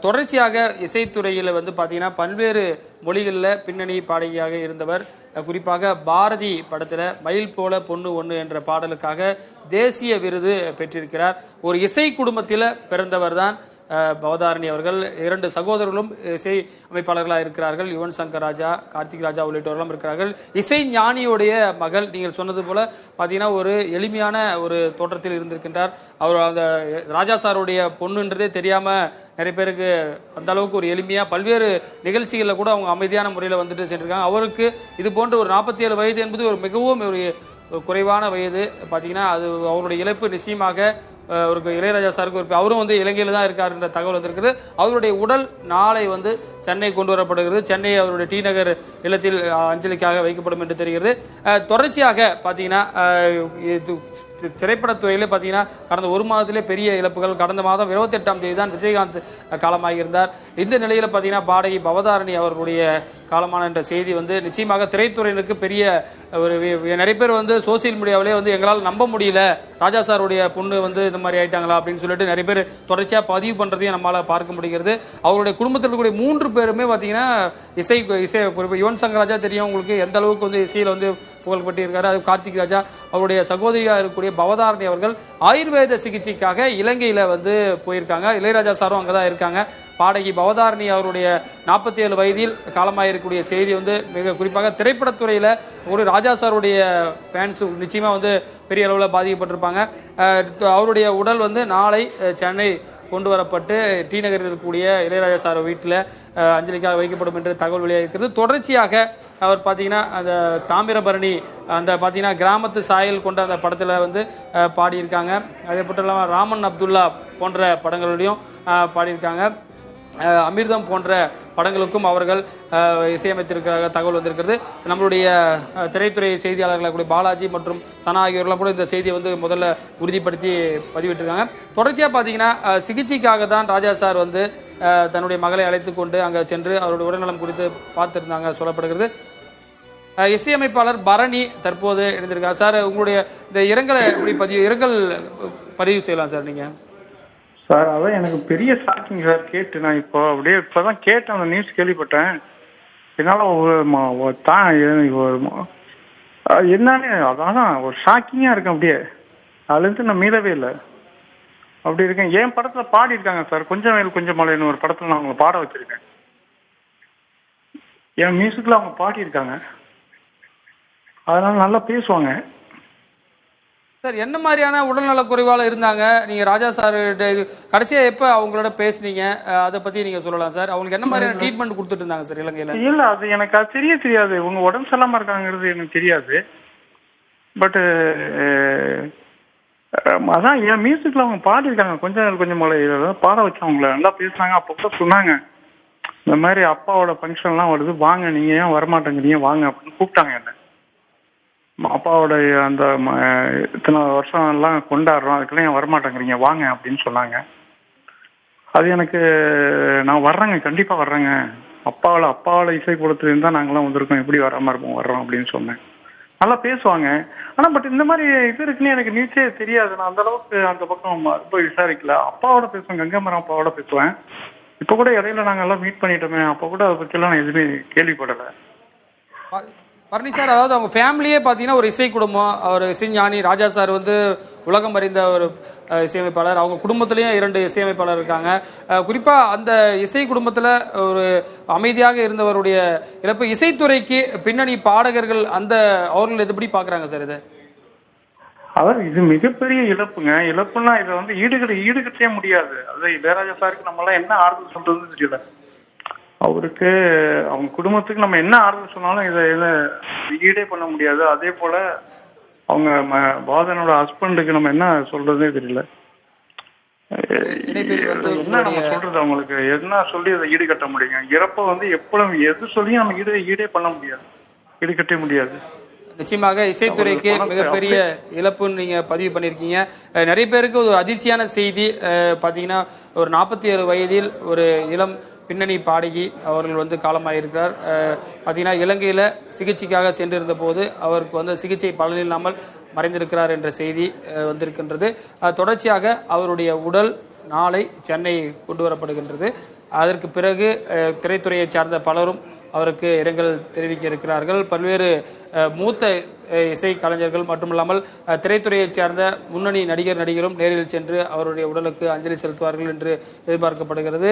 தொடர்ச்சியாக இசைத்துறையில் வந்து பார்த்தீங்கன்னா பல்வேறு மொழிகளில் பின்னணி பாடகியாக இருந்தவர். குறிப்பாக பாரதி படத்தில் மயில் போல பொண்ணு ஒன்று என்ற பாடலுக்காக தேசிய விருது பெற்றிருக்கிறார். ஒரு இசை குடும்பத்தில் பிறந்தவர் தான் பவதாரணி அவர்கள். 2 சகோதரர்களும் இசை அமைப்பாளர்களாக இருக்கிறார்கள். யுவன் சங்கர் ராஜா, கார்த்திக் ராஜா உள்ளிட்டவர்களும் இருக்கிறார்கள். இசை ஞானியுடைய மகள். நீங்கள் சொன்னது போல பார்த்தீங்கன்னா ஒரு எளிமையான ஒரு தோற்றத்தில் இருந்திருக்கின்றார். அவர் அந்த ராஜா சாருடைய பொண்ணுன்றதே தெரியாமல் நிறைய பேருக்கு அந்த அளவுக்கு ஒரு எளிமையாக பல்வேறு நிகழ்ச்சிகளில் கூட அவங்க அமைதியான முறையில் வந்துட்டு சென்றிருக்காங்க. அவருக்கு இது போன்ற ஒரு 47 வயது என்பது ஒரு மிகவும் ஒரு குறைவான வயது. பார்த்தீங்கன்னா அது அவருடைய இழப்பு நிச்சயமாக ஒரு இளையராஜா சாருக்கு ஒரு அவரும் வந்து இலங்கையில் தான் இருக்கார் என்ற தகவல் வந்திருக்கிறது. அவருடைய உடல் நாளை வந்து சென்னை கொண்டு வரப்படுகிறது. சென்னை அவருடைய டி நகர் இல்லத்தில் அஞ்சலிக்காக வைக்கப்படும் என்று தெரிகிறது. தொடர்ச்சியாக பார்த்தீங்கன்னா திரைப்படத்துறையிலே பார்த்தீங்கன்னா கடந்த ஒரு மாதத்திலே பெரிய இழப்புகள். கடந்த மாதம் 28ஆம் தேதி தான் விஜயகாந்த் காலமாகியிருந்தார். இந்த நிலையில் பார்த்தீங்கன்னா பாடகி பவதாரணி அவர்களுடைய காலமான என்ற செய்தி வந்து நிச்சயமாக திரைத்துறையினருக்கு பெரிய ஒரு நிறைய பேர் வந்து சோசியல் மீடியாவிலே வந்து எங்களால் நம்ப முடியல, ராஜா சாருடைய பொண்ணு வந்து இந்த மாதிரி ஆயிட்டாங்களா அப்படின்னு சொல்லிட்டு நிறைய பேர் தொடர்ச்சியாக பதிவு பண்ணுறதையும் நம்மளால் பார்க்க முடிகிறது. அவருடைய குடும்பத்தில் இருக்கக்கூடிய 3 பேருமே பார்த்தீங்கன்னா இசை யுவன் சங்கர் ராஜா தெரியும் உங்களுக்கு எந்த அளவுக்கு வந்து இசையில் வந்து புகழ்பட்டு இருக்காரு. அது கார்த்திக் ராஜா அவருடைய சகோதரியாக இருக்கக்கூடிய பவதாரணி அவர்கள் ஆயுர்வேத சிகிச்சைக்காக இலங்கையில் வந்து போயிருக்காங்க. இளையராஜா சாரும் அங்கே தான் இருக்காங்க. பாடகி பவதாரணி அவருடைய 47 வயதில் காலமாயிருக்கக்கூடிய செய்தி வந்து மிக குறிப்பாக திரைப்படத்துறையில் ஒரு ராஜா சாருடைய ஃபேன்ஸ் நிச்சயமாக வந்து பெரிய அளவில் பாதிக்கப்பட்டிருப்பாங்க. அவருடைய உடல் வந்து நாளை சென்னை கொண்டு வரப்பட்டு டி நகரில் இருக்கக்கூடிய இளையராஜா சார் வீட்டில் அஞ்சலிக்காக வைக்கப்படும் என்று தகவல் வெளியாக இருக்கிறது. தொடர்ச்சியாக அவர் பார்த்தீங்கன்னா அந்த தாமிரபரணி அந்த பார்த்தீங்கன்னா கிராமத்து சாயல் கொண்ட அந்த படத்தில் வந்து பாடியிருக்காங்க. அதே மட்டும் இல்லாமல் ராமன் அப்துல்லா போன்ற படங்களிலையும் பாடியிருக்காங்க. அமிர்தம் போன்ற படங்களுக்கும் அவர்கள் இசையமைத்திருக்கிற தகவல் வந்திருக்கிறது. நம்மளுடைய திரைத்துறை செய்தியாளர்களாக கூடிய பாலாஜி மற்றும் சனா ஆகியோரெல்லாம் கூட இந்த செய்தியை வந்து முதல்ல உறுதிப்படுத்தி பதிவிட்டிருக்காங்க. தொடர்ச்சியாக பார்த்தீங்கன்னா சிகிச்சைக்காக தான் ராஜா சார் வந்து தன்னுடைய மகளை அழைத்து கொண்டு அங்கே சென்று அவருடைய உடல்நலம் குறித்து பார்த்துருந்தாங்க சொல்லப்படுகிறது. இசையமைப்பாளர் பரணி தற்போது இணைந்திருக்காங்க. சார் உங்களுடைய இந்த இரங்கலை எப்படி இரங்கல் பதிவு செய்யலாம் சார் நீங்கள்? சார் அதான் எனக்கு பெரிய ஷாக்கிங் சார். கேட்டு நான் இப்போதான் கேட்டேன், அந்த நியூஸ் கேள்விப்பட்டேன். என்னால் என்னன்னு அதான் ஒரு ஷாக்கிங்காக இருக்கேன். அப்படியே அதுலேருந்து நான் மீளவே இல்லை. அப்படி இருக்கேன். என் படத்தில் பாடியிருக்காங்க சார். கொஞ்சம் மேல் கொஞ்சம் மலைன்னு ஒரு படத்தில் நான் அவங்களை பாட வச்சுருக்கேன். என் மியூசிக்கில் அவங்க பாடியிருக்காங்க. அதனால நல்லா பேசுவாங்க சார். என்ன மாதிரியான உடல்நல குறைவால இருந்தாங்க நீங்க ராஜா சார் கடைசியா எப்ப அவங்களோட பேசுனீங்க அதை பத்தி நீங்க சொல்லலாம் சார். அவங்களுக்கு என்ன மாதிரியான ட்ரீட்மெண்ட் கொடுத்துட்டு இருந்தாங்க சார் இலங்கையில? இல்ல அது எனக்கு அது தெரியாது. உங்க உடம்பு சரியில்லாம இருக்காங்கிறது எனக்கு தெரியாது. பட் அதான் என் மியூசிக்ல அவங்க பாடிருக்காங்க. கொஞ்சம் மலை பாட வச்சு அவங்கள நல்லா பேசுனாங்க. அப்போ கூட சொன்னாங்க இந்த மாதிரி அப்பாவோட ஃபங்க்ஷன்லாம் வருது, வாங்க, நீங்க ஏன் வரமாட்டேங்கிறீங்க, வாங்க அப்படின்னு கூப்பிட்டாங்க என்ன. அப்பாவோட அந்த இத்தனை வருஷம் எல்லாம் கொண்டாடுறோம், அதுக்கெல்லாம் ஏன் வரமாட்டேங்கிறீங்க, வாங்க அப்படின்னு சொன்னாங்க. அது எனக்கு நான் வர்றேங்க, கண்டிப்பாக வர்றேங்க, அப்பாவோட இசை கூடத்துலேருந்து தான் நாங்களாம் வந்திருக்கோம், எப்படி வராமல் இருப்போம், வர்றோம் அப்படின்னு சொன்னேன். நல்லா பேசுவாங்க. ஆனால் பட் இந்த மாதிரி இது இருக்குன்னு எனக்கு நியூஸே தெரியாது. நான் அந்த அளவுக்கு அந்த பக்கம் ரொம்ப விசாரிக்கல. அப்பாவோட பேசுவேன், கங்கமரம் அப்பாவோட பேசுவேன். இப்போ கூட இடையில நாங்கள் எல்லாம் மீட் பண்ணிட்டோமே, அப்போ கூட அதை பற்றிலாம் நான் எதுவுமே கேள்விப்படலை. பரணி சார், அதாவது அவங்க ஃபேமிலியே பார்த்தீங்கன்னா ஒரு இசை குடும்பம். அவர் இசைஞானி ராஜா சார் வந்து உலகம் அறிந்த ஒரு இசையமைப்பாளர். அவங்க குடும்பத்திலையும் 2 இசையமைப்பாளர் இருக்காங்க. குறிப்பாக அந்த இசை குடும்பத்தில் ஒரு அமைதியாக இருந்தவருடைய இழப்பு இசைத்துறைக்கு பின்னணி பாடகர்கள் அந்த அவர்கள் எப்படி பார்க்குறாங்க சார் இதை? அதாவது இது மிகப்பெரிய இழப்புங்க. இழப்புன்னா இதை வந்து ஈடுகட்டவே முடியாது. அது இளையராஜா சாருக்கு நம்மளாம் என்ன ஆறுதல் சொல்றதுன்னு தெரியல. அவருக்கு அவங்க குடும்பத்துக்கு நம்ம என்ன ஆறுதல் சொன்னாலும் இதை ஈடே பண்ண முடியாது. அதே போல அவங்க பாதனோட ஹஸ்பண்டுக்கு நம்ம என்ன சொல்றதே தெரியல. என்ன நம்ம சொல்றது, அவங்களுக்கு என்ன சொல்லி அதை ஈடுகட்ட முடியுங்க? இறப்ப வந்து எப்பொழுதும் எது சொல்லியும் நம்ம ஈடே பண்ண முடியாது, ஈடுகட்டவே முடியாது. நிச்சயமாக இசைத்துறைக்கு மிகப்பெரிய இழப்புன்னு நீங்க பதிவு பண்ணியிருக்கீங்க. நிறைய பேருக்கு ஒரு அதிர்ச்சியான செய்தி பார்த்தீங்கன்னா ஒரு 47 வயதில் ஒரு இளம் பின்னணி பாடகி அவர்கள் வந்து காலமாயிருக்கிறார். பார்த்தீங்கன்னா இலங்கையில் சிகிச்சைக்காக சென்றிருந்த போது அவருக்கு வந்து சிகிச்சை பலனில்லாமல் மறைந்திருக்கிறார் என்ற செய்தி வந்திருக்கின்றது. தொடர்ச்சியாக அவருடைய உடல் நாளை சென்னை கொண்டு வரப்படுகின்றது. அதற்கு பிறகு திரைத்துறையை சார்ந்த பலரும் அவருக்கு இரங்கல் தெரிவிக்க இருக்கிறார்கள். பல்வேறு மூத்த இசை கலைஞர்கள் மட்டுமில்லாமல் திரைத்துறையைச் சேர்ந்த முன்னணி நடிகரும் நேரில் சென்று அவருடைய உடலுக்கு அஞ்சலி செலுத்துவார்கள் என்று எதிர்பார்க்கப்படுகிறது.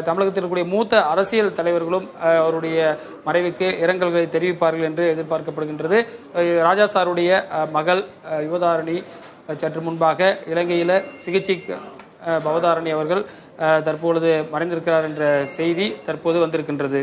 தமிழகத்தில் இருக்கக்கூடிய மூத்த அரசியல் தலைவர்களும் அவருடைய மறைவுக்கு இரங்கல்களை தெரிவிப்பார்கள் என்று எதிர்பார்க்கப்படுகின்றது. ராஜா சாருடைய மகள் யுவதாரணி சற்று முன்பாக இலங்கையில் சிகிச்சைக்கு பவதாரணி அவர்கள் தற்பொழுது மறைந்திருக்கிறார் என்ற செய்தி தற்போது வந்திருக்கின்றது.